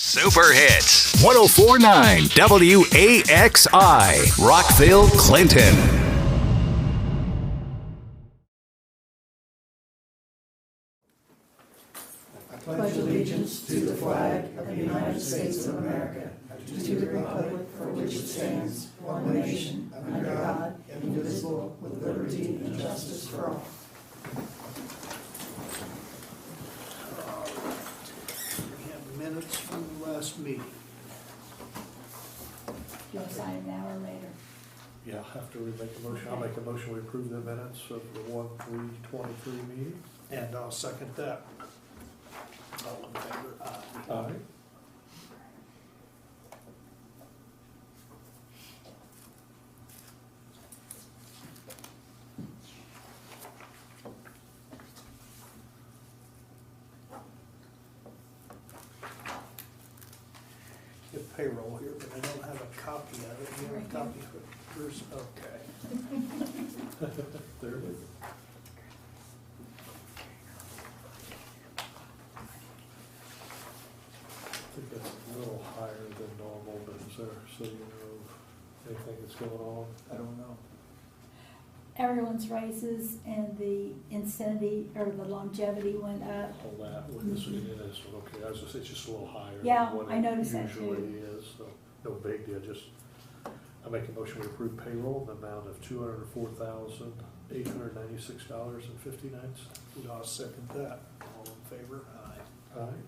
Super Hits 104.9 WAXI, Rockville, Clinton. I pledge allegiance to the flag of the United States of America, to the republic for which it stands, one nation, under God, indivisible, with liberty and justice for all. We have minutes from the last meeting. You want to sign it now or later? Yeah, after we make a motion, I'll make a motion, we approve the minutes of the 1/3/23 meeting. And I'll second that. All in favor? Aye. Aye. Get payroll here, but I don't have a copy of it. You have a copy of it? Bruce? Okay. There it is. I think that's a little higher than normal, but is there, so you know, anything that's going on? I don't know. Everyone's raises and the incentive or the longevity went up. All that, with this, it is, okay, I was just, it's just a little higher Yeah, than what I it noticed that too. usually is, so, no big deal, just, I make a motion, we approve payroll in the amount of $204,896.59. And I'll second that. All in favor? Aye. Aye.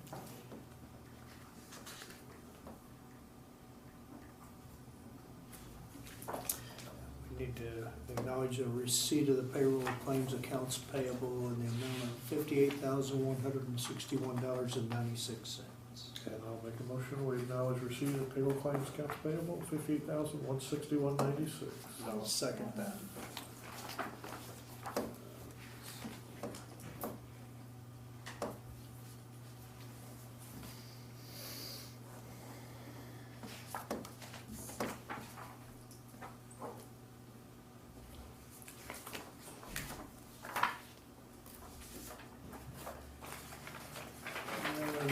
We need to acknowledge the receipt of the payroll claims accounts payable in the amount of $58,161.96. And I'll make a motion, we acknowledge receipt of payroll claims accounts payable, $58,161.96. I'll second that.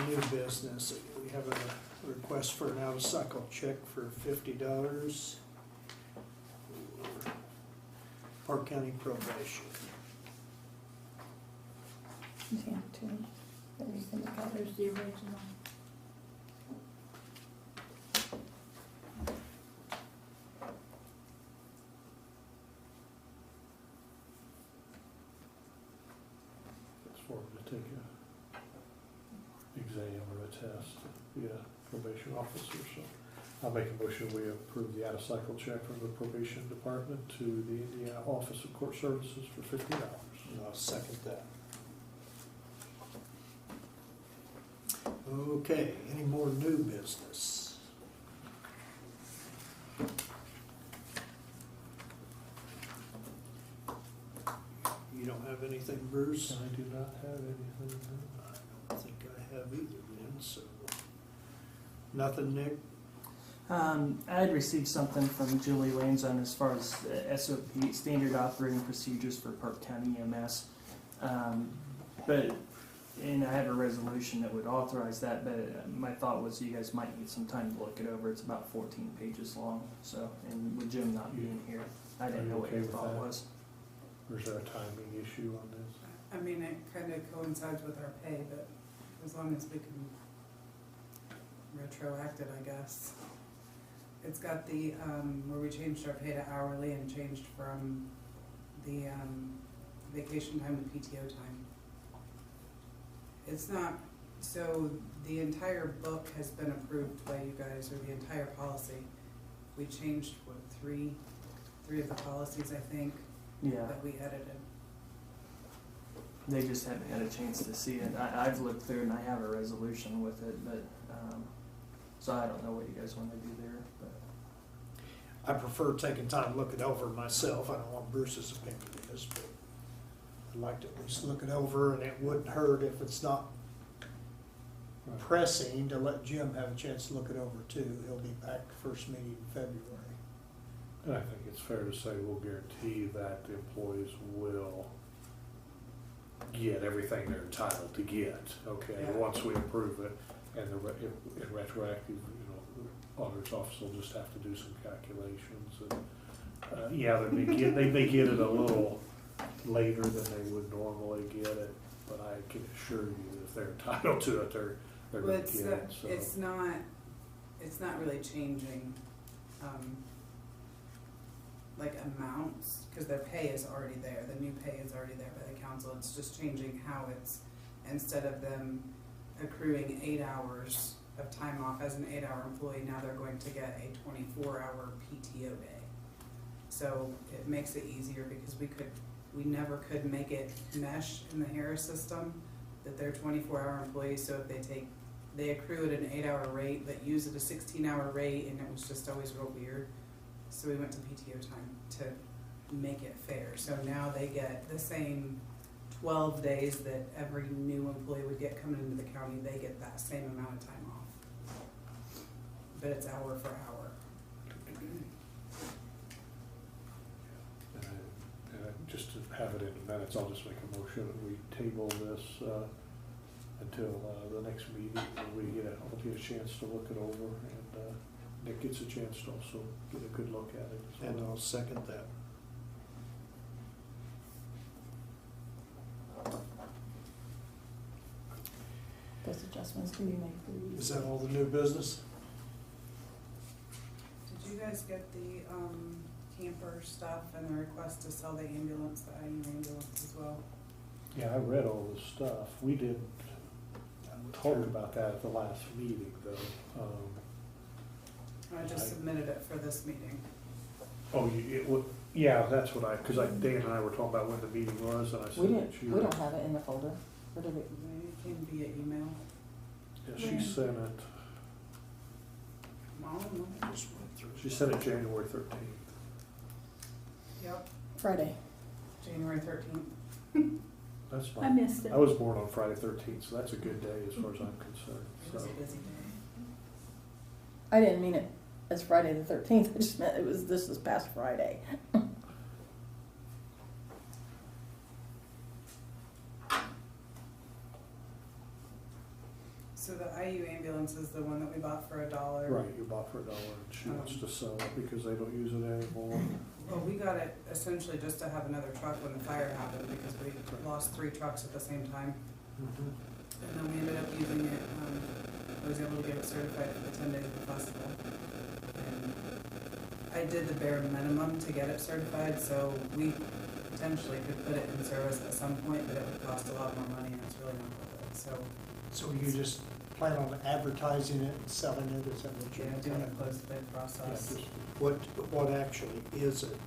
New business, we have a request for an out-of-cycle check for $50 for Parke County probation. Yeah, too. There's the original. It's for them to take a exam or a test to be a probation officer, so I'll make a motion, we approve the out-of-cycle check from the probation department to the Indiana Office of Court Services for $50. And I'll second that. Okay, any more new business? You don't have anything, Bruce? I do not have anything. I don't think I have either then, so. Nothing, Nick? I had received something from Julie Lanzon as far as SOP, Standard Operating Procedures for Parke County EMS. And I have a resolution that would authorize that, but my thought was you guys might need some time to look it over. It's about 14 pages long, so, and with Jim not being here, I didn't know what your thought was. Or is there a timing issue on this? I mean, it kind of coincides with our pay, but as long as we can retroact it, I guess. It's got the, where we changed our pay to hourly and changed from the vacation time to PTO time. It's not, so the entire book has been approved by you guys, or the entire policy. We changed, what, three of the policies, I think, Yeah, that we edited. they just haven't had a chance to see it. I've looked through and I have a resolution with it, but, so I don't know what you guys want to do there, but. I prefer taking time to look it over myself. I don't know what Bruce's opinion is, but I'd like to at least look it over, and it wouldn't hurt if it's not pressing to let Jim have a chance to look it over too. He'll be back first meeting in February. And I think it's fair to say we'll guarantee that the employees will get everything they're entitled to get, okay? Yeah. Once we approve it, and in retroactive, the auditor's office will just have to do some calculations. And, yeah, they may get it a little later than they would normally get it, but I can assure you if they're entitled to it, they're Well, going to get it, so. it's not really changing, like amounts, because their pay is already there, the new pay is already there by the council, it's just changing how it's, instead of them accruing 8 hours of time off as an 8-hour employee, now they're going to get a 24-hour PTO day. So it makes it easier because we never could make it mesh in the Harris system that they're 24-hour employees, so if they accrue at an 8-hour rate, but use it a 16-hour rate, and it was just always real weird. So we went to PTO time to make it fair. So now they get the same 12 days that every new employee would get coming into the county, they get that same amount of time off. But it's hour for hour. And just to have it in the minutes, I'll just make a motion that we table this until the next meeting, and I'll get a chance to look it over, and Nick gets a chance to also get a good look at it as well. And I'll second that. Those adjustments can be made for you. Is that all the new business? Did you guys get the camper stuff and the request to sell the ambulance, the IU ambulance as well? Yeah, I read all this stuff. We didn't talk about that at the last meeting, though. I just submitted it for this meeting. Yeah, that's what because Dan and I were talking about when the meeting was, and I said that We don't have it in the folder. Or did we? It came via email. Yeah, she sent it. I don't know. Just went through. She sent it January 13th. Yep, Friday. January 13th. That's I fine. missed it. I was born on Friday 13th, so that's a good day as far as I'm concerned. It was So. a busy day. I didn't mean it as Friday the 13th. I just meant this past Friday. So the IU ambulance is the one that we bought for $1. Right, you bought for $1, and she wants to sell it because they don't use it anymore. Well, we got it essentially just to have another truck when the fire happened because we lost 3 trucks at the same time. Mhm. And then we ended up using it, I was able to get it certified for the 10 days of the festival. And I did the bare minimum to get it certified, so we potentially could put it in service at some point, but it would cost a lot more money and it's really not worth it, so. So you just plan on advertising it and selling it, is that what you're Yeah, doing? doing a closed bid Yeah, process. just, What actually is it?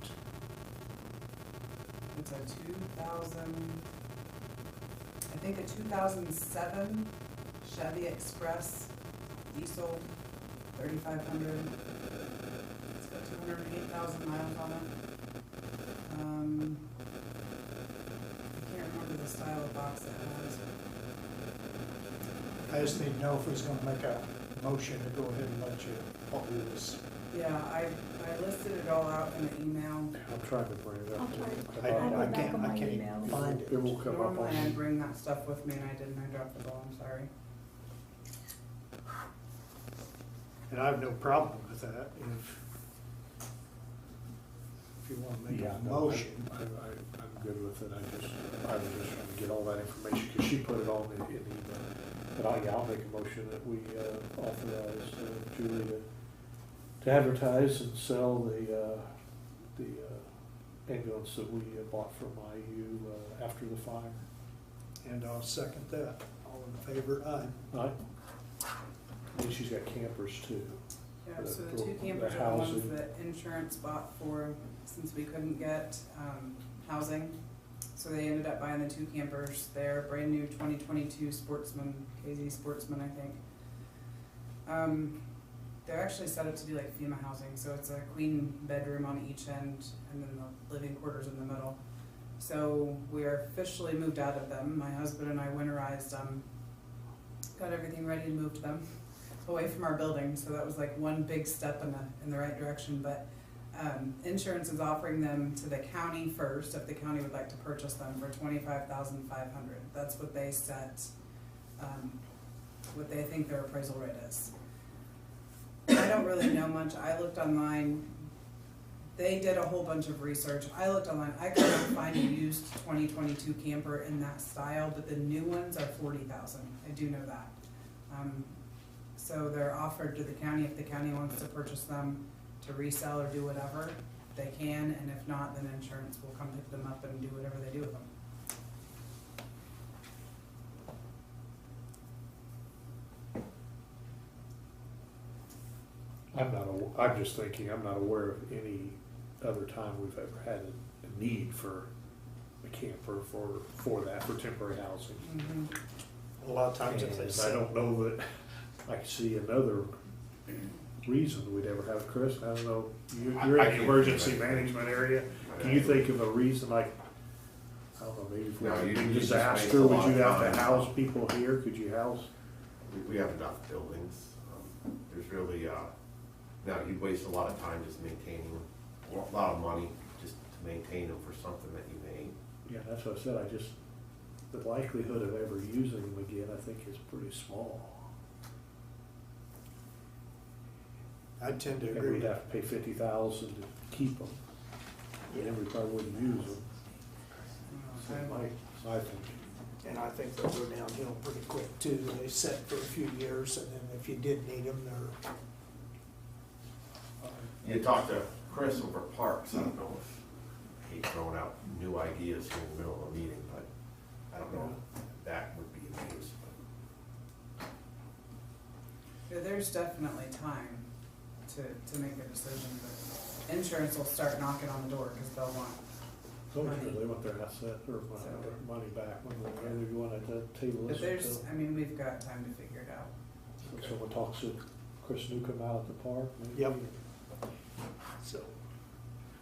It's a 2007 Chevy Express diesel, 3,500. It's got 208,000 miles on it. I can't remember the style of box it has. I just need to know if he's gonna make a motion to go ahead and let you follow this. Yeah, I listed it all out in the email. I'm trying to bring it up. I'll try to- I have it back can't, on I my can't even emails. find it. It will come up Normally I on. bring that stuff with me and I didn't, I dropped the ball, I'm sorry. And I have no problem with that if you wanna make Yeah, a no, motion. I'm good with it. I was just trying to get all that information because she put it all in the email. But I'll make a motion that we authorize Julie to advertise and sell the ambulance that we bought from IU after the fire. And I'll second that. All in favor, aye. Right? And she's got campers too. Yeah, so the For 2 the campers are the ones housing. that insurance bought for, since we couldn't get, housing. So they ended up buying the 2 campers. They're brand new 2022 Sportsman, KZ Sportsman, I think. They're actually set up to do like FEMA housing, so it's a queen bedroom on each end and then the living quarters in the middle. So we are officially moved out of them. My husband and I winterized them, got everything ready and moved them away from our building. So that was like one big step in the right direction. But Insurance is offering them to the county first, if the county would like to purchase them for $25,500. That's what they set, what they think their appraisal rate is. I don't really know much. I looked online. They did a whole bunch of research. I looked online. I couldn't find a used 2022 camper in that style, but the new ones are $40,000. I do know that. So they're offered to the county. If the county wants to purchase them to resell or do whatever, they can, and if not, then insurance will come pick them up and do whatever they do with them. I'm just thinking, I'm not aware of any other time we've ever had a need for a camper for that, for temporary housing. A lot of times if they And I sell, don't know that I can see another reason we'd ever have. Chris, I don't know, you're I in the can't emergency think of it. management area. Can you think of a reason, like, I don't know, maybe if we No, had you a just disaster, waste a would lot you of have to time. house people here? Could you house? We have enough buildings. There's really, now you waste a lot of time just maintaining them, a lot of money just to maintain them for something that you made. Yeah, that's what I said, the likelihood of ever using them again, I think is pretty small. I tend to And agree. we'd have to pay $50,000 to keep them, and then we probably wouldn't use them. So my thinking. And I think they'll go downhill pretty quick too. They set for a few years, and then if you did need them, they're. You talked to Chris over at Parks, I don't know if he's throwing out new ideas here in the middle of a meeting, but I don't know if that would be of use. Yeah, there's definitely time to make a decision, but insurance will start knocking on the door because they'll want. So Money. they want their asset or their money back when they're going at the table. But there's, I mean, we've got time to figure it out. So someone talks to Chris Newcomb out at the park, maybe? Yep. So,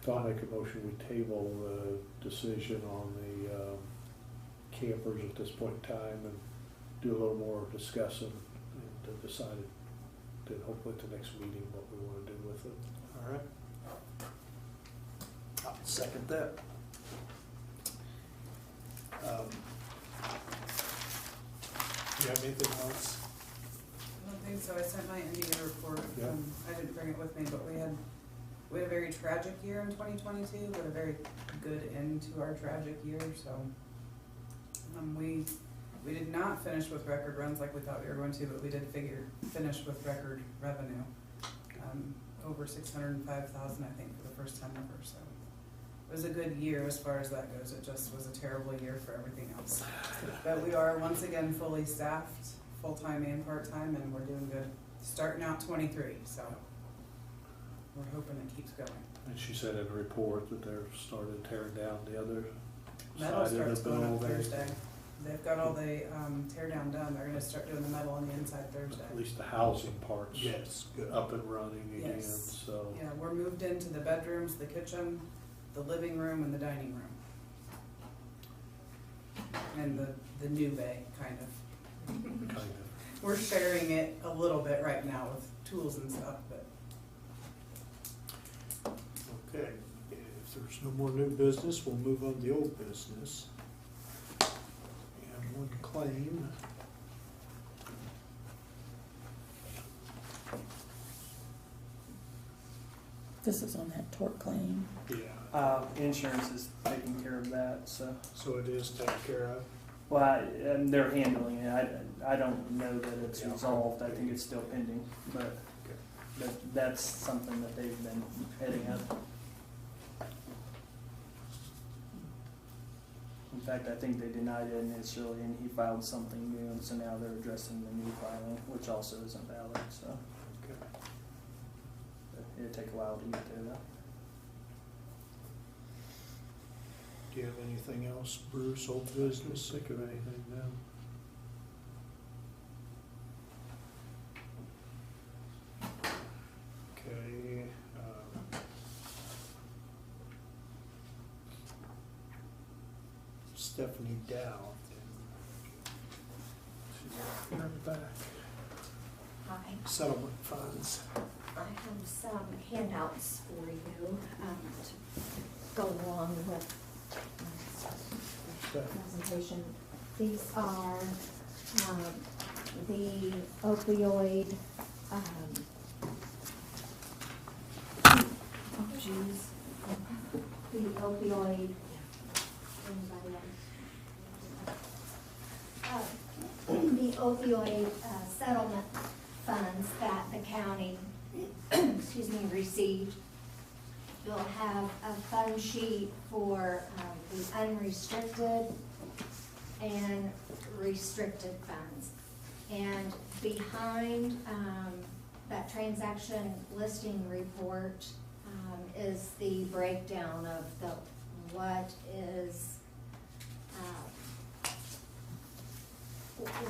So I'll make a motion, we table the decision on the campers at this point in time and do a little more discussing and decide then hopefully at the next meeting what we want to do with it. all right. I'll second that. You have anything else? I don't think so. I sent my Indiana report. Yeah. I didn't bring it with me, but we had a very tragic year in 2022, but a very good end to our tragic year. So we did not finish with record runs like we thought we were going to, but we did finish with record revenue, over 605,000 I think for the first time ever. So it was a good year as far as that goes. It just was a terrible year for everything else. But we are once again fully staffed, full-time and part-time, and we're doing good. Starting out 23, so we're hoping it keeps going. And she said in a report that they're started tearing down the other Metal side starts of the going up building. Thursday. They've got all the tear down done. They're gonna start doing the metal on the inside Thursday. At least the housing part's Yes, good. up and running again, Yes. so. Yeah, we're moved into the bedrooms, the kitchen, the living room, and the dining room. And the new bay, kind of. Kind of. We're sharing it a little bit right now with tools and stuff, but Okay, if there's no more new business, we'll move on to the old business. And one claim. This is on that tort claim. Yeah. Insurance is taking care of that, so. So it is taken care of. Well, and they're handling it. I don't know that it's Yeah. resolved. I think it's still pending, but that's something that they've been heading up. In fact, I think they denied it initially, and he filed something new, and so now they're addressing the new filing, which also isn't valid, so. Okay. But it'd take a while to get there, though. Do you have anything else, Bruce, old business? Think of anything now. Okay. Stephanie Dow. She's back. Hi. Settlement funds. I have some handouts for you to go along with my presentation. These are the opioid, the opioid, anybody else? The opioid settlement funds that the county, excuse me, received. You'll have a fund sheet for the unrestricted and restricted funds. And behind that transaction listing report is the breakdown of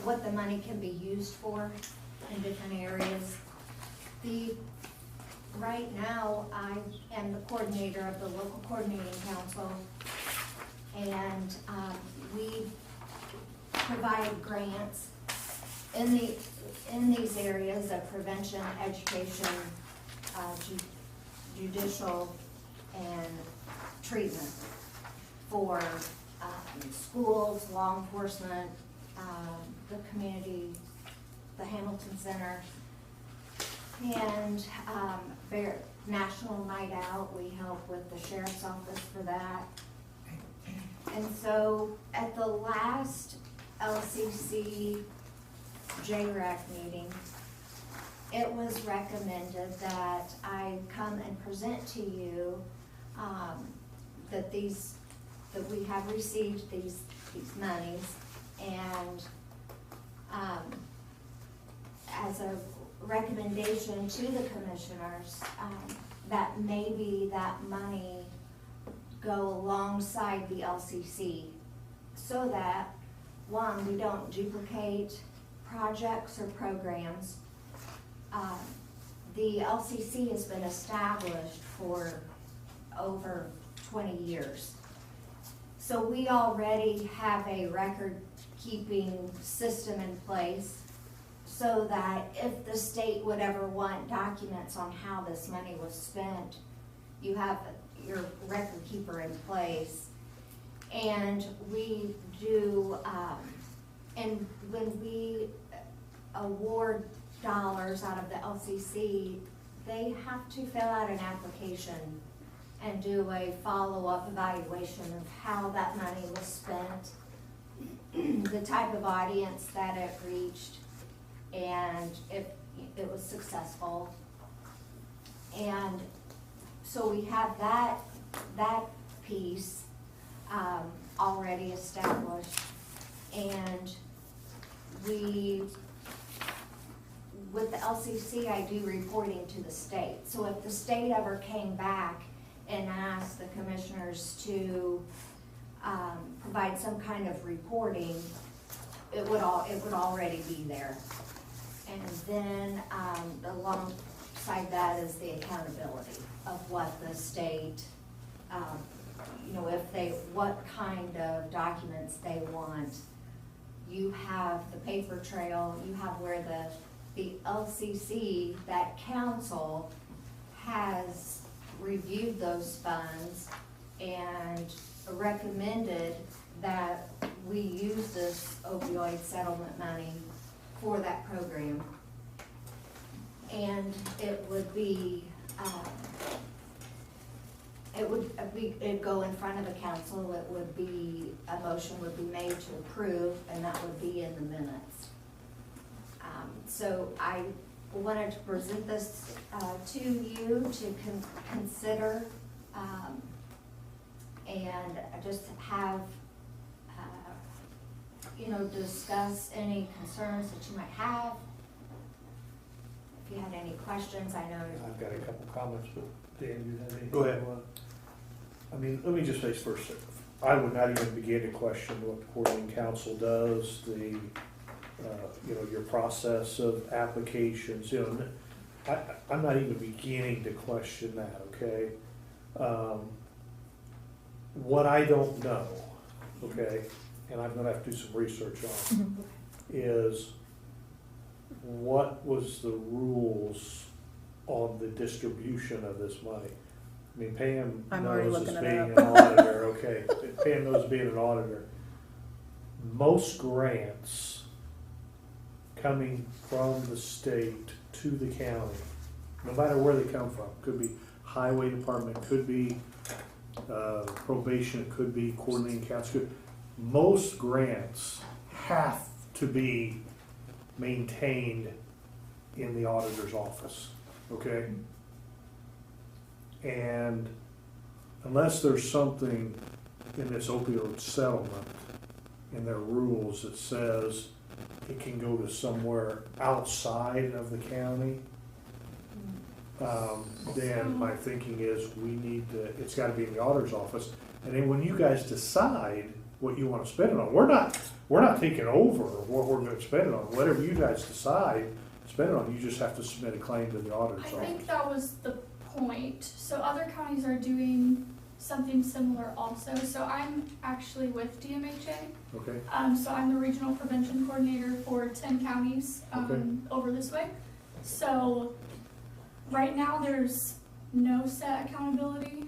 what the money can be used for in different areas. Right now, I am the coordinator of the local coordinating council, and we provide grants in these areas of prevention, education, judicial, and treatment for schools, law enforcement, the community, the Hamilton Center, and National Night Out. We help with the sheriff's office for that. And so at the last LCC JRAC meeting, it was recommended that I come and present to you that we have received these monies, and as a recommendation to the commissioners, that maybe that money go alongside the LCC, so that, one, we don't duplicate projects or programs. The LCC has been established for over 20 years. So we already have a record-keeping system in place, so that if the state would ever want documents on how this money was spent, you have your record keeper in place. And we do, and when we award dollars out of the LCC, they have to fill out an application and do a follow-up evaluation of how that money was spent, the type of audience that it reached, and if it was successful. And so we have that piece already established, and with the LCC, I do reporting to the state. So if the state ever came back and asked the commissioners to provide some kind of reporting, it would already be there. And then alongside that is the accountability of what the state, what kind of documents they want. You have the paper trail, you have where the LCC, that council, has reviewed those funds and recommended that we use this opioid settlement money for that program. And it would be, it'd go in front of the council. It would be, a motion would be made to approve, and that would be in the minutes. So I wanted to present this to you to consider, and just have, discuss any concerns that you might have. If you had any questions, I know. I've got a couple comments, but Dan, you have anything? Go ahead. I mean, let me just say first, I would not even begin to question what the coordinating council does, your process of applications, I'm not even beginning to question that, okay? What I don't know, okay, and I'm gonna have to do some research on, is what was the rules on the distribution of this money. I mean, Pam I'm already knows as looking it being up. an auditor, okay, Pam knows as being an auditor. Most grants coming from the state to the county, no matter where they come from, could be highway department, could be probation, it could be coordinating council, most grants have to be maintained in the auditor's office, okay? And unless there's something in this opioid settlement, in their rules that says it can go to somewhere outside of the county, then my thinking is we need to, it's gotta be in the auditor's office. And then when you guys decide what you wanna spend it on, we're not taking over what we're gonna spend it on. Whatever you guys decide, spend it on, you just have to submit a claim to the auditor's I office. think that was the point. So other counties are doing something similar also. So I'm actually with DMHA. Okay, So I'm the regional prevention coordinator for 10 counties Okay. over this way. So right now there's no set accountability.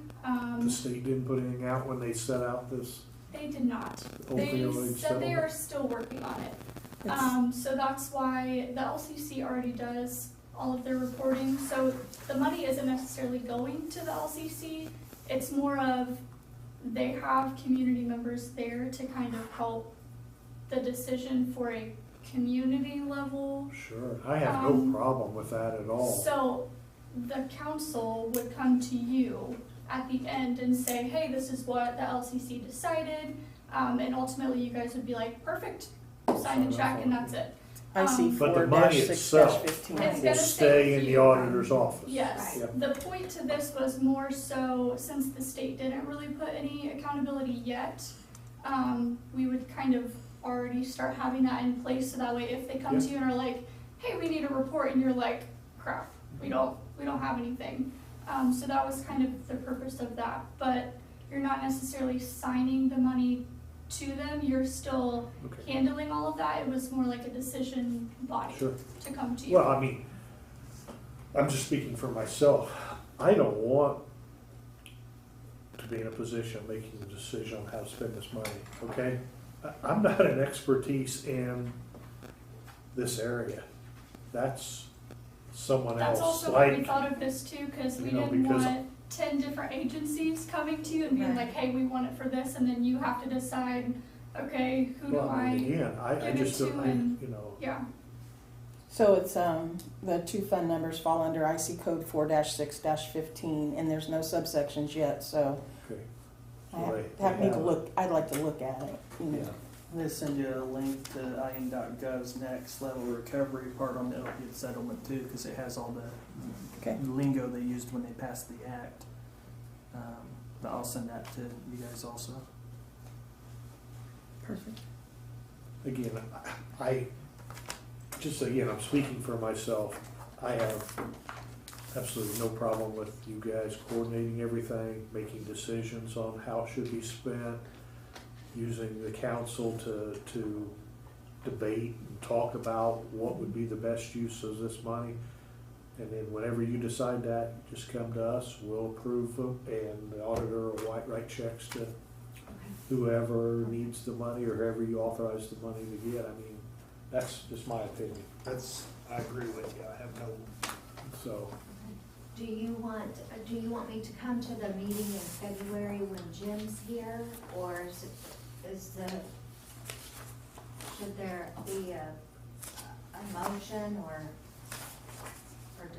the state didn't put anything out when they set out this They did not. They opioid said they are settlement? still working on it. It's- So that's why the LCC already does all of their reporting. So the money isn't necessarily going to the LCC. It's more of they have community members there to kind of help the decision for a community level. Sure, I have Um, no problem with that at all. So the council would come to you at the end and say, hey, this is what the LCC decided. And ultimately you guys would be like, perfect, sign a check and that's it. I see Um, But the 4 money 6 itself 15. It's will gonna stay stay in the here. auditor's office. Yes, Yep. the point to this was more so, since the state didn't really put any accountability yet, we would kind of already start having that in place, so that way if they come to you and are like, hey, we need a report, and you're like, crap, we don't have anything. So that was kind of the purpose of that, but you're not necessarily signing the money to them, you're still Okay, handling all of that. It was more like a decision body sure. to come to you. Well, I mean, I'm just speaking for myself. I don't want to be in a position of making a decision on how to spend this money, okay? I'm not an expertise in this area. That's someone That's else, also why we like, thought of this too, because we you know, didn't because- want 10 different agencies coming to you and being Right. like, hey, we want it for this, and then you have to decide, okay, who do well, I mean, I, again, I give it just to don't, and- you know, yeah. So it's, the two fund numbers fall under IC code 4-6-15, and there's no subsections yet, so okay. I Right. need to look, I'd like to look at it, you know. Yeah. I'm gonna send you a link to IN.gov's next level recovery part on the opiate settlement too, because it has all the Okay. lingo they used when they passed the act. But I'll send that to you guys also. Perfect. Again, I, just again, I'm speaking for myself. I have absolutely no problem with you guys coordinating everything, making decisions on how it should be spent, using the council to debate and talk about what would be the best use of this money. And then whenever you decide that, just come to us, we'll approve them, and the auditor will write checks to whoever needs the money or whoever you authorize the money to get. I mean, that's just my opinion, I agree with you, I have no, so. Do you want me to come to the meeting in February when Jim's here, or should there be a motion, or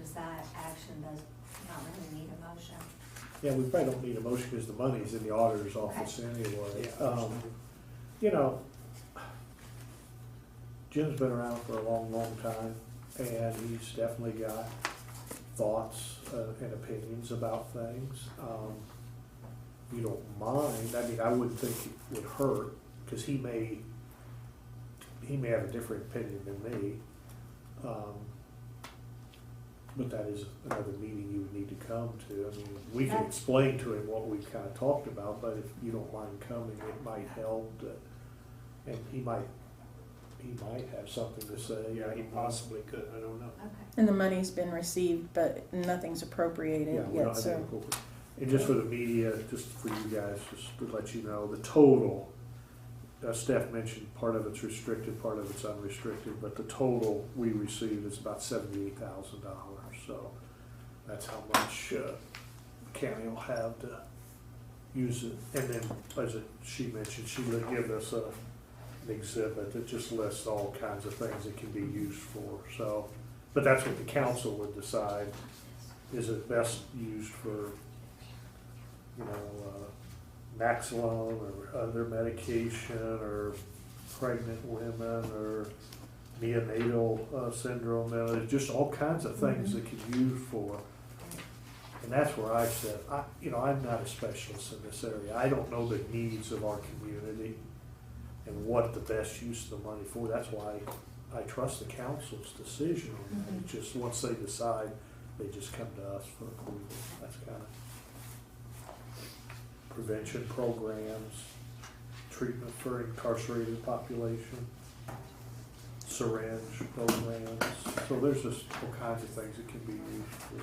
does that action not really need a motion? Yeah, we probably don't need a motion because the money's in the auditor's office anyway. yeah. You know, Jim's been around for a long, long time, and he's definitely got thoughts and opinions about things. You don't mind, I mean, I wouldn't think it would hurt, because he may have a different opinion than me. But that is another meeting you would need to come to. I mean, we can explain to him what we kind of talked about, but if you don't mind coming, it might help. And he he might have something to say. Yeah, he possibly could, I don't know. Okay. And the money's been received, but nothing's appropriated Yeah, we don't yet, have so. any appropriate. And just for the media, just for you guys, just to let you know, the total, Steph mentioned part of it's restricted, part of it's unrestricted, but the total we received is about $78,000. So that's how much the county will have to use it. And then, as she mentioned, she would give us an exhibit that just lists all kinds of things it can be used for. So, but that's what the council would decide. Is it best used for, you know, Maxilone or other medication, or pregnant women, or neonatal syndrome? There's just all kinds of things that can be used for. And that's where I said, I'm not a specialist in this area. I don't know the needs of our community and what the best use of the money for. That's why I trust the council's decision on that. It's just once they decide, they just come to us for approval. That's kind of prevention programs, treatment for incarcerated population, syringe programs. So there's just all kinds of things that can be used for.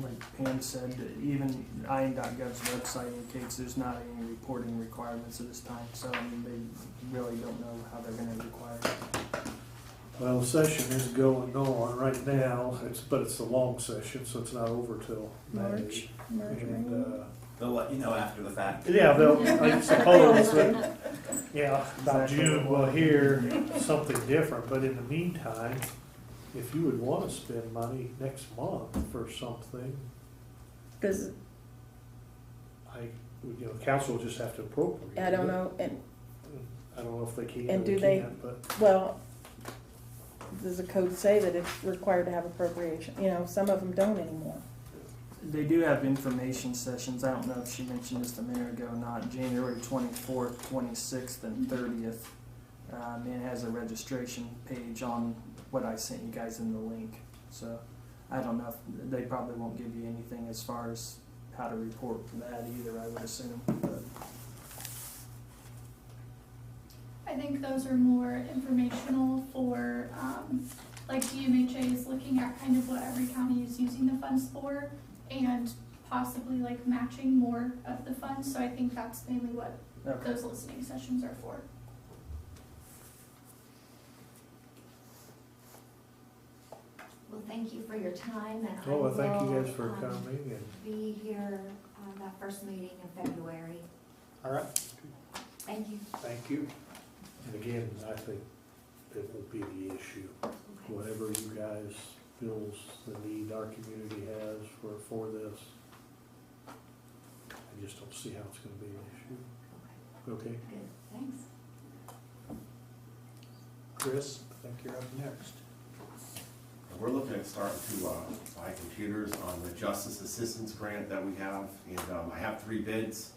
Like Pam said, even IN.gov's website indicates there's not any reporting requirements at this time, so I mean, they really don't know how they're gonna require it. Well, the session is going on right now, but it's a long session, so it's not over till May. March, And, They'll let you know after the fact. yeah, I suppose that, yeah, about June we'll hear something different, but in the meantime, if you would want to spend money next month for something, Does, council will just have to appropriate it. I don't know, and, I don't know if they can And or do they- can't, but well, does the code say that it's required to have appropriation? You know, some of them don't anymore. They do have information sessions, I don't know if she mentioned this a minute ago or not, January 24th, 26th, and 30th. And it has a registration page on what I sent you guys in the link. So I don't know if, they probably won't give you anything as far as how to report that either, I would assume. But I think those are more informational for, like DMHA is looking at kind of what every county is using the funds for, and possibly like matching more of the funds, so I think that's mainly what okay. those listening sessions are for. Well, thank you for your time, and oh, well, thank you will, guys for coming, and be here on that first meeting in February. All right, Thank you. thank you. and again, I think it will be the issue. Okay. Whatever you guys feels the need our community has for this, I just don't see how it's gonna be an issue. Okay, Okay? good, thanks. Chris, I think you're up next. We're looking at starting to buy computers on the Justice Assistance Grant that we have, and I have 3 bids.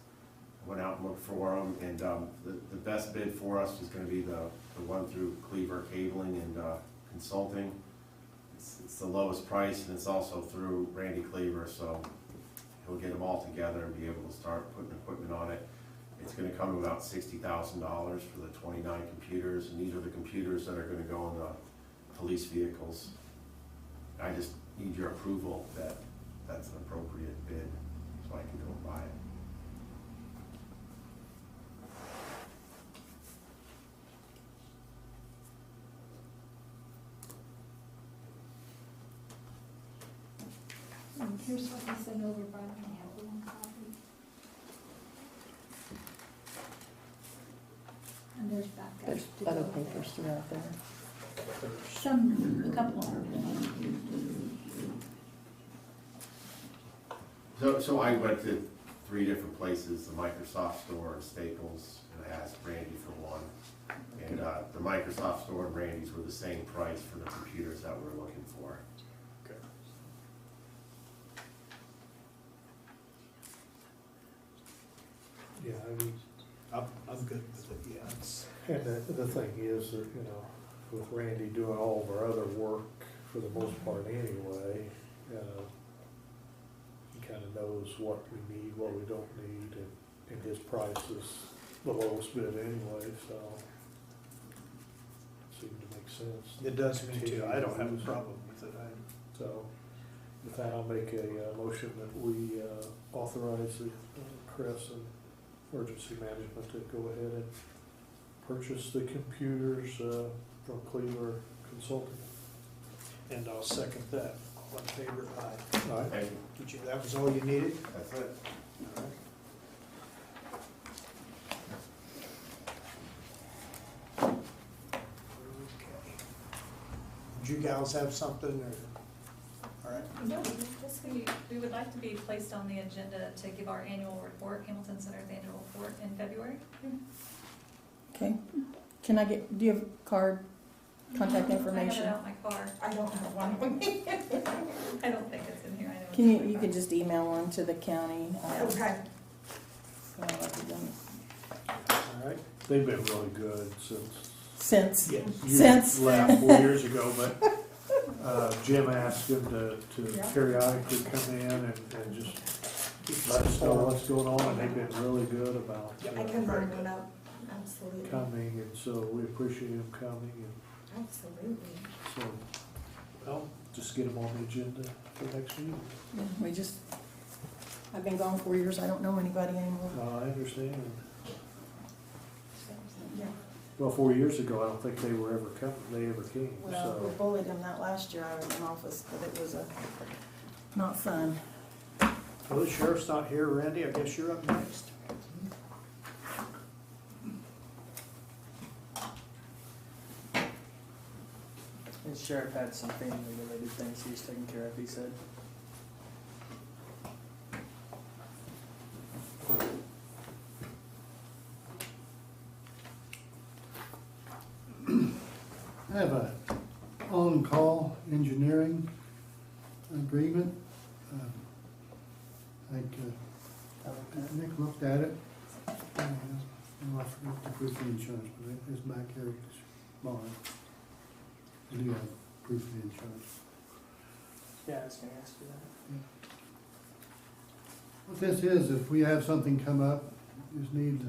I went out and looked for them, and the best bid for us is gonna be the one through Cleaver Cabling and Consulting. It's the lowest price, and it's also through Randy Cleaver, so he'll get them all together and be able to start putting equipment on it. It's gonna come to about $60,000 for the 29 computers, and these are the computers that are gonna go in the police vehicles. I just need your approval that that's an appropriate bid, so I can go and buy it. And here's what he sent over, but I only have one copy. And there's backup. There's to other go with papers it. throughout there. A couple of them. So I went to 3 different places, the Microsoft Store and Staples, and I asked Randy for one. And the Microsoft Store and Randy's were the same price for the computers that we're looking for. Okay. Yeah, I mean, I'm good with it, yeah. and the thing is that, with Randy doing all of our other work for the most part anyway, he kind of knows what we need, what we don't need, and his price is the lowest bid anyway, so. makes sense. It does me too. I don't have a problem with it. So, with that, I'll make a motion that we authorize the Crest and Emergency Management to go ahead and purchase the computers from Cleaver Consulting. And I'll second that. All in favor? Aye. All right. Thank you. Did you, that was all you needed? That's it. All right. Okay. Did you gals have something or, all right? No, we would like to be placed on the agenda to give our annual report, Hamilton Center's annual report in February. Okay, can I get, do you have a card, contact I information? have it out in my car. I don't have one with me. I don't think it's in here. I know it's Can in my you car. can just email one to the county. Okay. All right. They've been really good since Since, Yes. you Since. left 4 years ago, but Jim asked him to Yeah. periodically come in and just let us know what's going on, and they've been really good about Yeah, I can bring one up, absolutely. coming, and so we appreciate him coming, and Absolutely. so, well, just get him on the agenda for next meeting. we just, I've been gone 4 years, I don't know anybody anymore. I understand. Yeah. Well, 4 years ago, I don't think they ever came, Well, we so. bullied him that last year I was in office, but it was not fun. Well, the sheriff's not here, Randy. I guess you're up next. The sheriff had some family related things he was taking care of, he said. I have a on-call engineering agreement. I think Nick looked at it. I forgot the proof of insurance, but it's back here at this barn. I do have proof of insurance. Yeah, I was gonna ask you that. What this is, if we have something come up, just need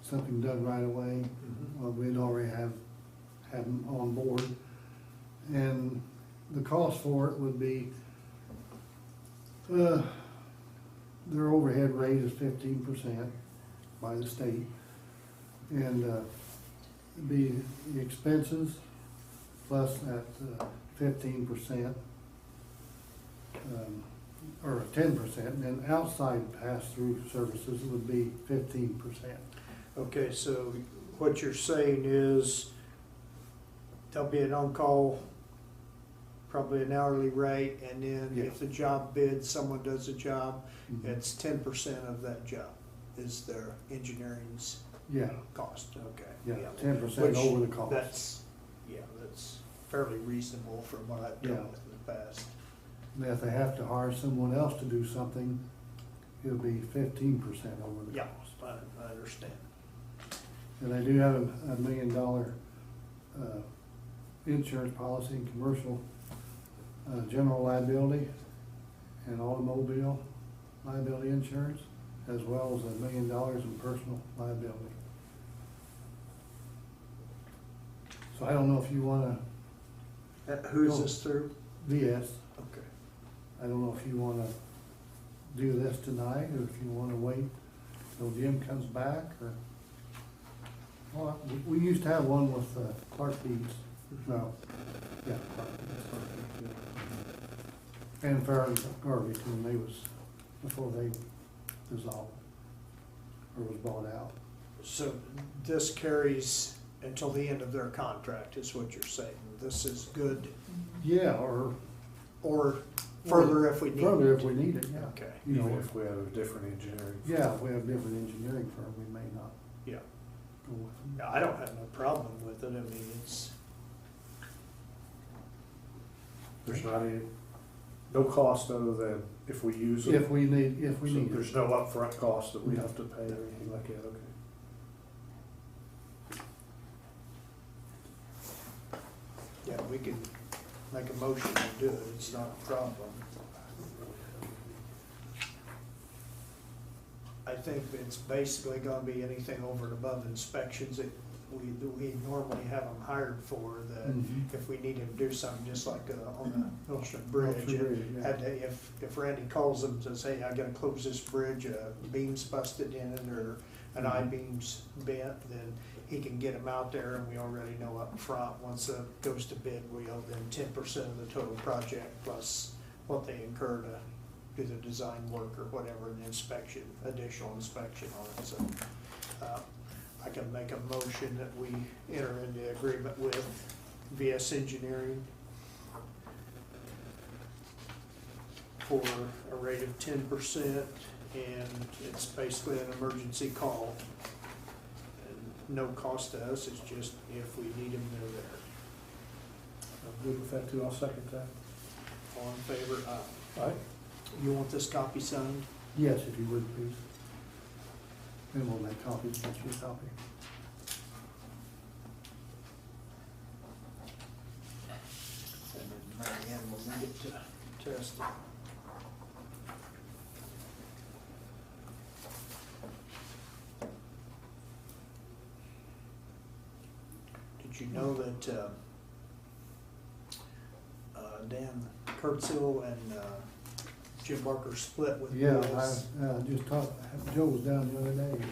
something done right away, or we'd already have them on board. And the cost for it would be, their overhead rate is 15% by the state. And it'd be the expenses plus that 15%, or 10%, and then outside pass-through services would be 15%. Okay, so what you're saying is there'll be an on-call, probably an hourly rate, and then Yeah. if the job bids, someone does a job, Mhm. it's 10% of that job is their engineering's Yeah, cost, okay. yeah, 10% Which over the cost. That's fairly reasonable from what I've done Yeah. with in the past. And if they have to hire someone else to do something, it'll be 15% over the Yeah, cost. I understand. And they do have a $1 million insurance policy in commercial, general liability and automobile liability insurance, as well as $1 million in personal liability. So I don't know if you wanna, Who's this through? VS, Okay. I don't know if you wanna do this tonight, or if you wanna wait till Jim comes back, or, well, we used to have one with Clark Beats, no, yeah, Clark Beats, yeah. And Farron Garvey, when they was, before they dissolved, or was bought out. So this carries until the end of their contract, is what you're saying. This is good, Yeah, or or further if we need it. further if we need it, yeah. Okay, You know, Even if we have a different engineering. yeah, if we have different engineering firm, we may not yeah. go with them. Yeah, I don't have no problem with it. I mean, it's, There's not any, no cost other than if we use them. If we need So it. there's no upfront cost that we have to pay or anything like that, okay. yeah, we can make a motion to do it. It's not a problem. I think it's basically gonna be anything over and above inspections. we normally have them hired for, that Mhm. if we need him to do something, just like on the Millstone Bridge. Millstone Bridge, yeah. Had to, if Randy calls them and says, hey, I gotta close this bridge, a beam's busted in it, or an I-beam's bent, then he can get them out there, and we already know up front, once it goes to bid, we owe them 10% of the total project, plus what they incur to do the design work or whatever, and inspection, additional inspection on it, so. I can make a motion that we enter into agreement with VS Engineering for a rate of 10%, and it's basically an emergency call. And no cost to us, it's just if we need them, they're there. I'm good with that too, I'll second that. All in favor? All right. You want this copy signed? Yes, if you would, please. And we'll make copies, get you a copy. And then Mary Ann will need it to test it. Did you know that Dan Kurtzel and Jim Barker split with Yeah, Bills? I just talked, Joe was down the other day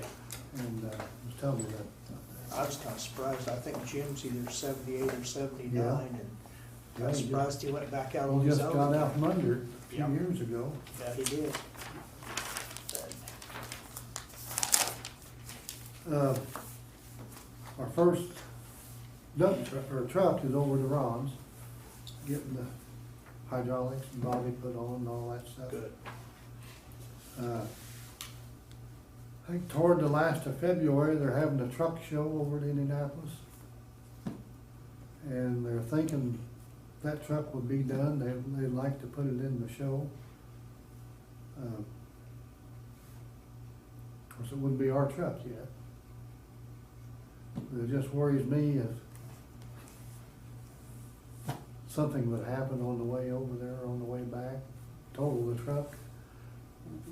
and was telling me that. I was kind of surprised. I think Jim's either 78 or 79, Yeah. and Yeah, I'm he surprised he went back out on He his just own. got out from under it a Yeah. few years ago. Yeah, he did. Our first dump truck, or truck is over to Ron's, getting the hydraulics and body put on and all that stuff. Good. I think toward the last of February, they're having a truck show over in Indianapolis. And they're thinking that truck would be done, they'd like to put it in the show. Of course, it wouldn't be our truck yet. But it just worries me if something would happen on the way over there, on the way back, total the truck,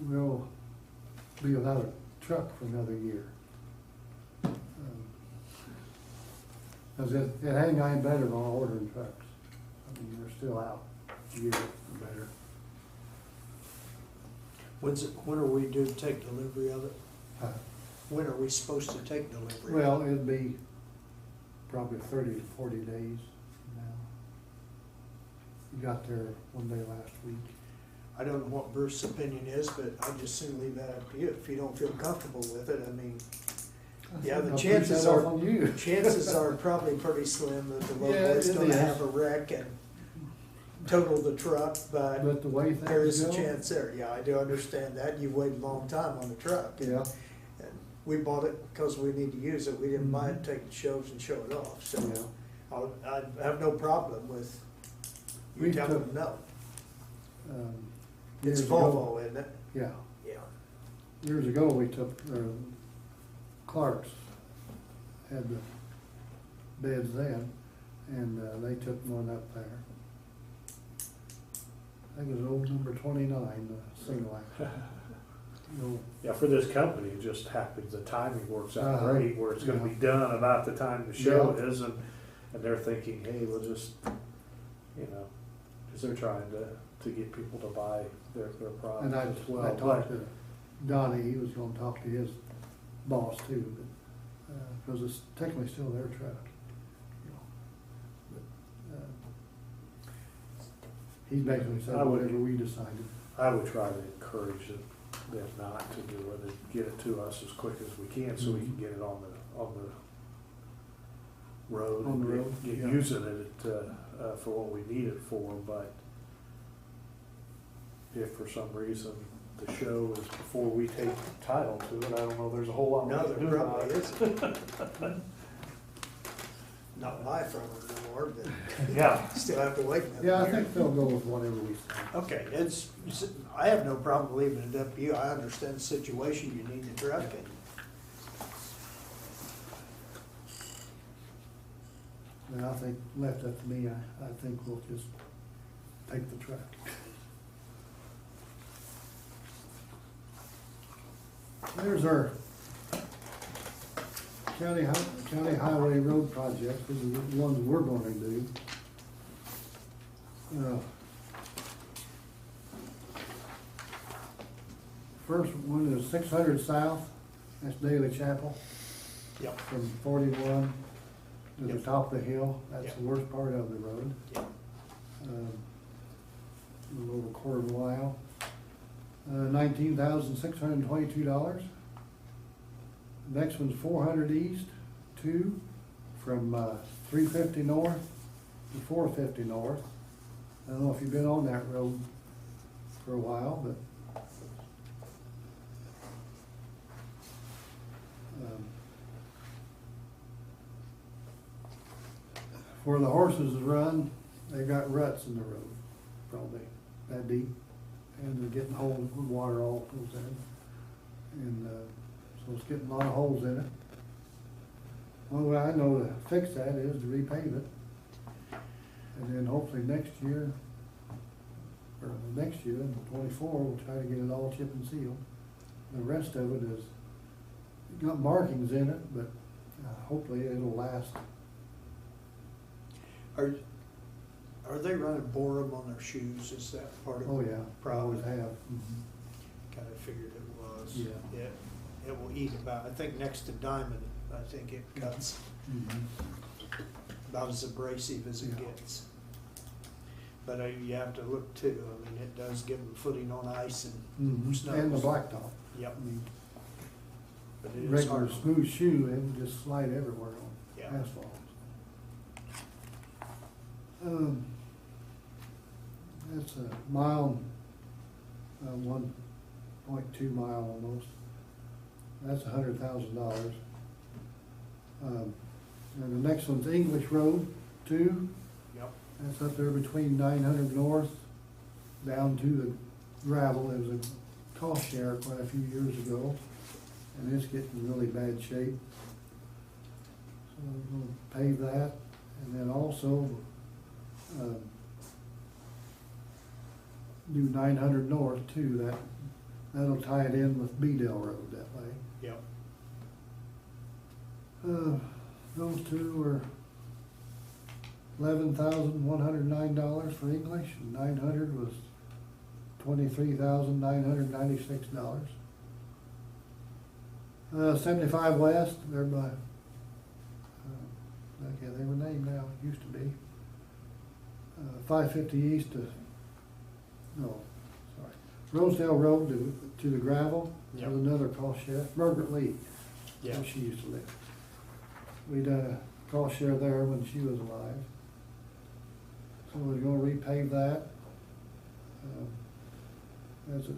we'll be without a truck for another year. Cause it ain't any better than ordering trucks. I mean, we're still out a year or better. When are we due to take delivery of it? Uh, When are we supposed to take delivery? Well, it'd be probably 30 to 40 days now. You got there one day last week. I don't know what Bruce's opinion is, but I'd just soon leave that up to you. If you don't feel comfortable with it, I mean, yeah, the I'll push chances that off are, on you. chances are probably pretty slim that the Yeah, local is it gonna is. have a wreck and total the truck, but But the way there is things a go. chance there. Yeah, I do understand that. You waited a long time on the truck. and- Yeah. And we bought it because we need to use it. We didn't buy it to take the shows and show it off, so Yeah. I have no problem with you We telling took- them no. Um, It's years ago- Volvo, isn't it? Yeah. Yeah. Years ago, we took, Clark's had the beds then, and they took one up there. I think it was old number 29, the single axle. No, Yeah, for this company, it just happens, the timing works out Uh-huh. great, where it's gonna be done about the time the show is, and they're thinking, hey, we'll just, cause they're trying to get people to buy their product And I as well. talked to Donnie, he was gonna talk to his boss too, but, cause it's technically still their truck. you know. But, he basically said I would- whatever we decided. I would try to encourage them not to do it, and get it to us as quick as we can, so we can get it on the road. On the and road, Get yeah. using it, for what we need it for, but if for some reason the show is before we take title to it, I don't know, there's a whole lot we No, can there do about probably it. isn't. Not my front no more, but Yeah. still have to wait another Yeah, I year. think they'll go with whatever we say. Okay, I have no problem leaving it up to you. I understand the situation. You need the truck and And I think, left up to me, I think we'll just take the truck. There's our County highway road projects, these are the ones we're gonna do. First one is 600 South, that's Daly Chapel, Yep, from 41 to the Yep. top of the hill. That's Yep. the worst part of the road. yep, A little over a quarter of a mile. $19,622. Next one's 400 East, 2, from 350 North to 450 North. I don't know if you've been on that road for a while, but where the horses run, they got ruts in the road, probably that deep, and they're getting holes with water all goes in. And so it's getting a lot of holes in it. One way I know to fix that is to repave it. And then hopefully next year, or the next year, in '24, we'll try to get it all chip and seal. The rest of it is, got markings in it, but hopefully it'll last. Are they running boredom on their shoes? Is that part of Oh, the yeah, problem? always have. Kinda figured it was. Yeah. It will eat about, I think next to Diamond, I think it cuts about as abrasive as it Yeah. gets. But you have to look too, I mean, it does give them footing on ice and snow. And the blacktop. Yep, I mean, but it is regular hard. smooth shoe, it would just slide everywhere on Yeah. asphalt. That's a mile, 1.2 mile almost. That's $100,000. And the next one's English Road, 2. Yep, That's up there between 900 North down to the gravel. It was a cost share quite a few years ago, and it's getting in really bad shape. So we're gonna pave that, and then also do 900 North too. That'll tie it in with Beedale Road that way. yep, Those two were $11,109 for English, and 900 was $23,996. 75 West, they're by, I can't think of the name now, it used to be. 550 East Rosedale Road to the gravel, Yep. was another cost share. Margaret Lee, yeah. where she used to live. We done a cost share there when she was alive. So we're gonna repave that. That's a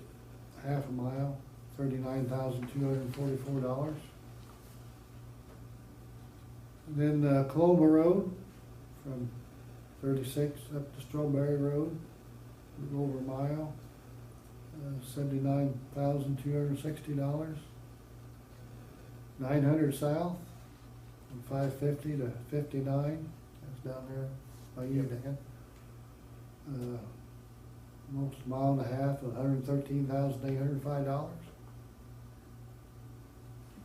half a mile, $39,244. And then Coloma Road from 36 up to Strawberry Road, a little over a mile, $79,260. 900 South from 550 to 59, that's down there by you, Dan. Almost a mile and a half, $113,805.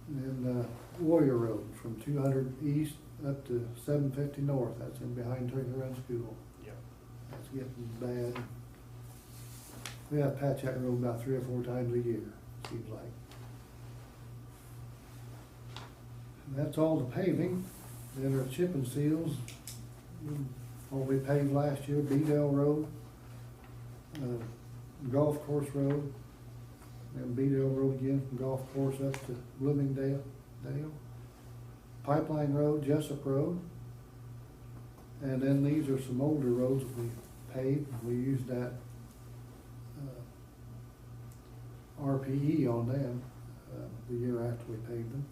And then Warrior Road from 200 East up to 750 North, that's in behind Turkey Run School. Yep. That's getting bad. We have to patch that road about 3 or 4 times a year, seems like. And that's all the paving. Then our chip and seals, what we paved last year, Beedale Road, Golf Course Road, and Beedale Road again from Golf Course up to Bloomingdale, Pipeline Road, Jessup Road. And then these are some older roads that we paved. We used that RPE on them the year after we paved them.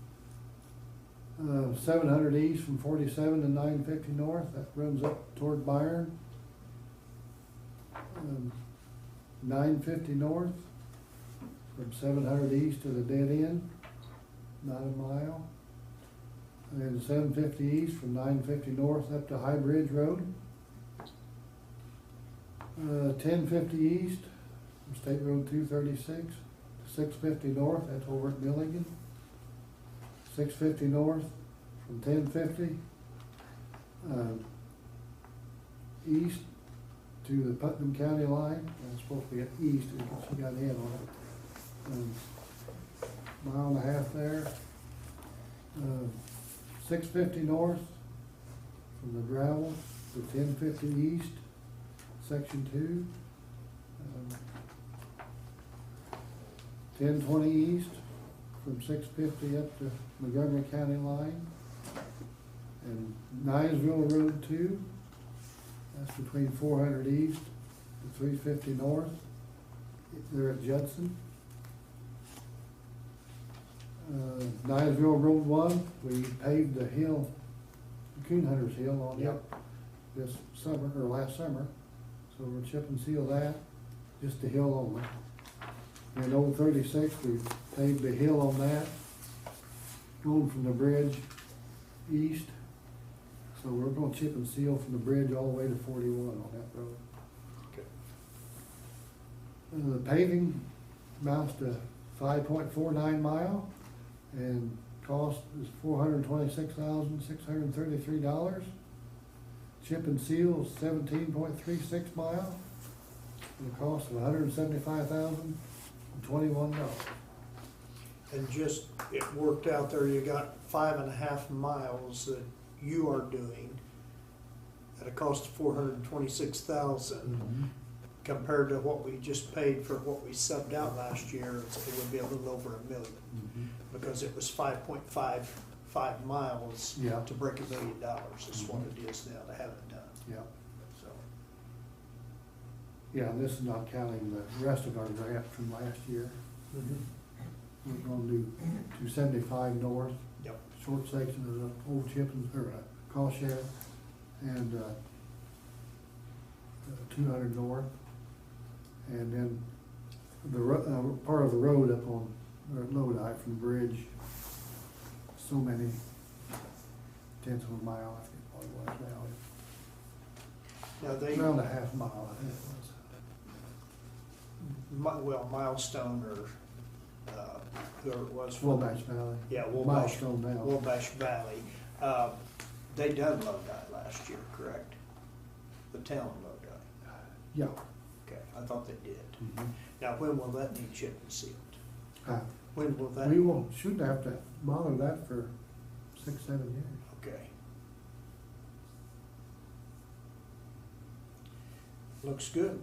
700 East from 47 to 950 North, that runs up toward Byron. 950 North from 700 East to the dead end, not a mile. And then 750 East from 950 North up to High Bridge Road. 1050 East from State Road 236 to 650 North, that's over at Milligan. 650 North from 1050 east to the Putnam County line. It's supposed to be at east, because she got in on it. Mile and a half there. 650 north from the gravel to 1050 east, section 2. 1020 east from 650 up to Montgomery County line. And Niceville Road 2, that's between 400 east to 350 north. They're at Judson. Niceville Road 1, we paved the hill, Coon Hunter's Hill on it this summer, or last summer. So we're chip and seal that, just the hill only. And Old 36, we paved the hill on that, going from the bridge east. So we're gonna chip and seal from the bridge all the way to 41 on that road. Okay. The paving amounts to 5.49 mile, and cost is $426,633. Chip and seal is 17.36 mile, and the cost of $175,021. And just, it worked out there, you got 5.5 miles that you are doing at a cost of $426,000. Compared to what we just paid for what we subbed out last year, it would be a little over $1 million. Because it was 5.55 miles to break $1 million is what it is now to have it done. Yeah. So, Yeah, and this is not counting the rest of our grant from last year. We're gonna do 275 north. Yep. Short section of the old chip and, or cost share, and 200 north. And then the part of the road up on Lodi from the bridge, so many tenths of a mile, I think what it was now. now they, Around a half mile, I think it was. well, Milestone or whoever it was. Wabash Valley. Yeah, Milestone now. Wabash Valley. They done Lodi last year, correct? The town Lodi. Yeah. Okay, I thought they did. Now, when will that need chip and sealed? When will that? We shouldn't have to monitor that for 6-7 years. Okay. Looks good.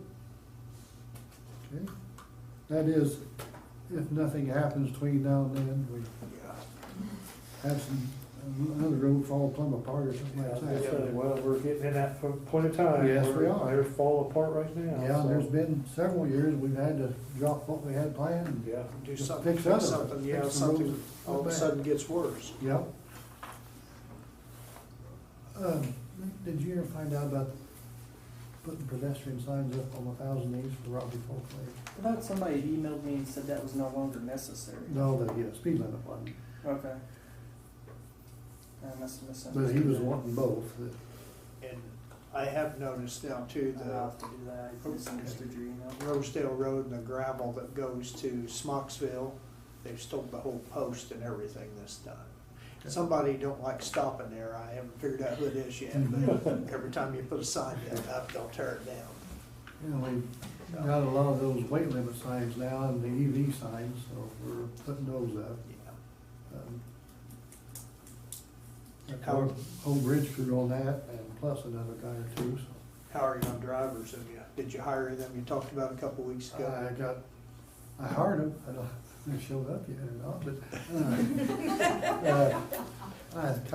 Okay. That is, if nothing happens between now and then, we have another road fall plumb apart or something like that. Well, we're getting in that point of time. Yes, where we are. They're falling apart right now. Yeah, and so- there's been several years we've had to drop what we had planned and Yeah. Do just something, fix fix other- something, yeah, fix the something roads all of a bad. sudden gets worse. Yep. Did you ever find out about putting pedestrian signs up on 1000 East for Robbie Folk Lake? I thought somebody had emailed me and said that was no longer necessary. No, the speed limit one, Okay. I must have missed but he was wanting both. And I have noticed now too, I'll the have to do that. I misunderstood your email. Rosedale Road and the gravel that goes to Smocksville, they've stole the whole post and everything this time. Somebody don't like stopping there, I haven't figured out who it is yet, but every time you put a sign up, they'll tear it down. You know, we've got a lot of those weight limit signs now and the EV signs, so we're putting those up. Yeah. Our whole bridge crew on that, and plus another guy or two, so. How are your drivers? Did you hire them? You talked about a couple weeks ago. I hired them, I don't know if they showed up yet or not, but,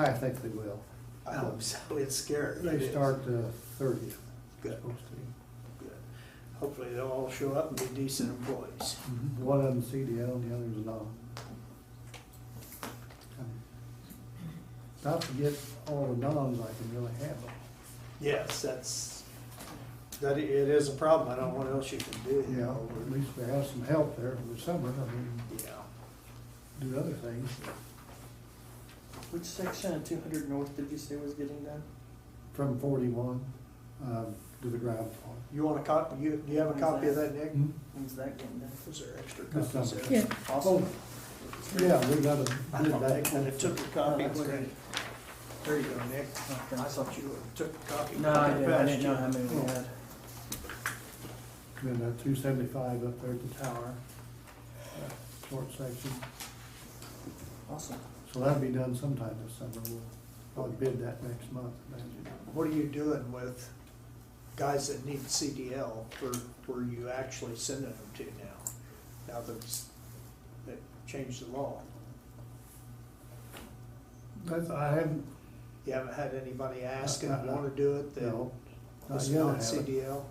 I think they will. I hope so. It's scary. They It is. start the 30th. Good. Supposed to. Good. Hopefully they'll all show up and be decent employees. One of them's CDL and the other's non. Not to get all the nons I can really handle. Yes, it is a problem. I don't know what else you can do. Yeah, or at least we have some help there in the summer, I mean, Yeah. do other things. Which section of 200 North did you say was getting done? From 41 to the ground farm. You want a copy? Do you have a copy of that, Nick? When's that getting done? Was there extra This copies summer. there? Yeah. Awesome. Yeah, we got a I bid thought back. Nick would have took a copy Oh, that's when great. There you go, Nick. I I think so. thought you took a copy. No, I didn't know how many we had. Then 275 up there at the tower, short section. Awesome. So that'll be done sometime this summer. We'll probably bid that next month, imagine. What are you doing with guys that need CDL? Where you actually sending them to now? Now that they changed the law. I haven't, You haven't had anybody asking, Uh, want to do it, that no, not was yet I not haven't. CDL?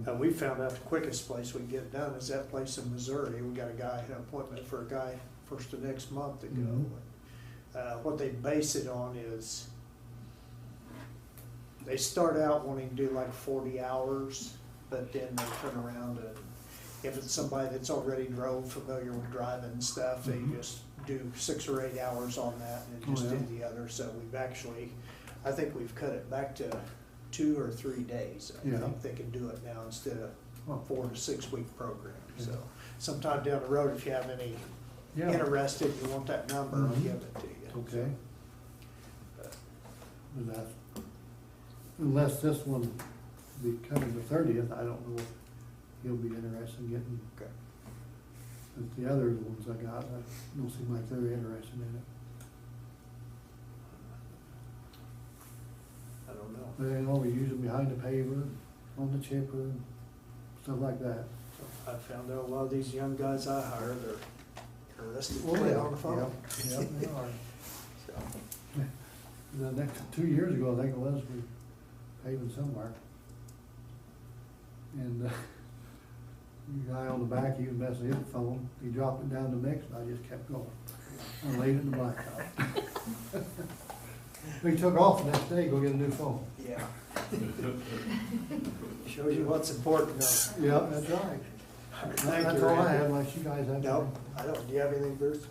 Okay. We found out the quickest place we can get it done is that place in Missouri. We got an appointment for a guy first of next month to go. Mhm. What they base it on is, they start out wanting to do like 40 hours, but then they turn around and if it's somebody that's already familiar with driving and stuff, they Mhm. just do 6 or 8 hours on that and then Oh, just yeah. do the other. So I think we've cut it back to 2 or 3 days. I Yeah. think they can do it now instead of Well, 4 to 6 week program. Yeah. So sometime down the road, if you have any yeah, interested, you want that number, I'll Mhm. give it to you. okay. But that's, unless this one becomes the 30th, I don't know if he'll be interested in getting. Okay. But the other ones I got, I don't seem like they're interested in it. I don't know. They only use them behind the paver, on the chipper, and stuff like that. I found out a lot of these young guys I hire, they're interested in Oh, playing yeah, on the phone. yeah, they are. So, The next 2 years ago, I think it was, we paving somewhere. And the guy on the back, he was messing with his phone, he dropped it down the mix, and I just kept going. I laid it in the blacktop. He took off the next day, go get a new phone. Yeah. Shows you what's important though. Yeah, that's right. Thank That's you, all I Randy. have, unless you guys have. No, I don't. Do you have anything, Bruce?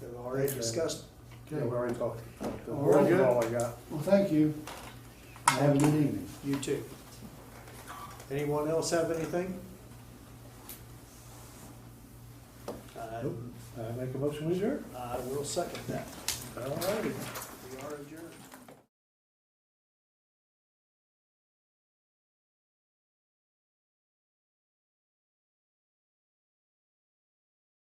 We've already Okay. discussed. Yeah, we already talked. All right. That's all I got. Well, thank you. Have a good evening. You too. Anyone else have anything? Nope. I make a motion, we adjourn. I will second that. All righty. We are adjourned.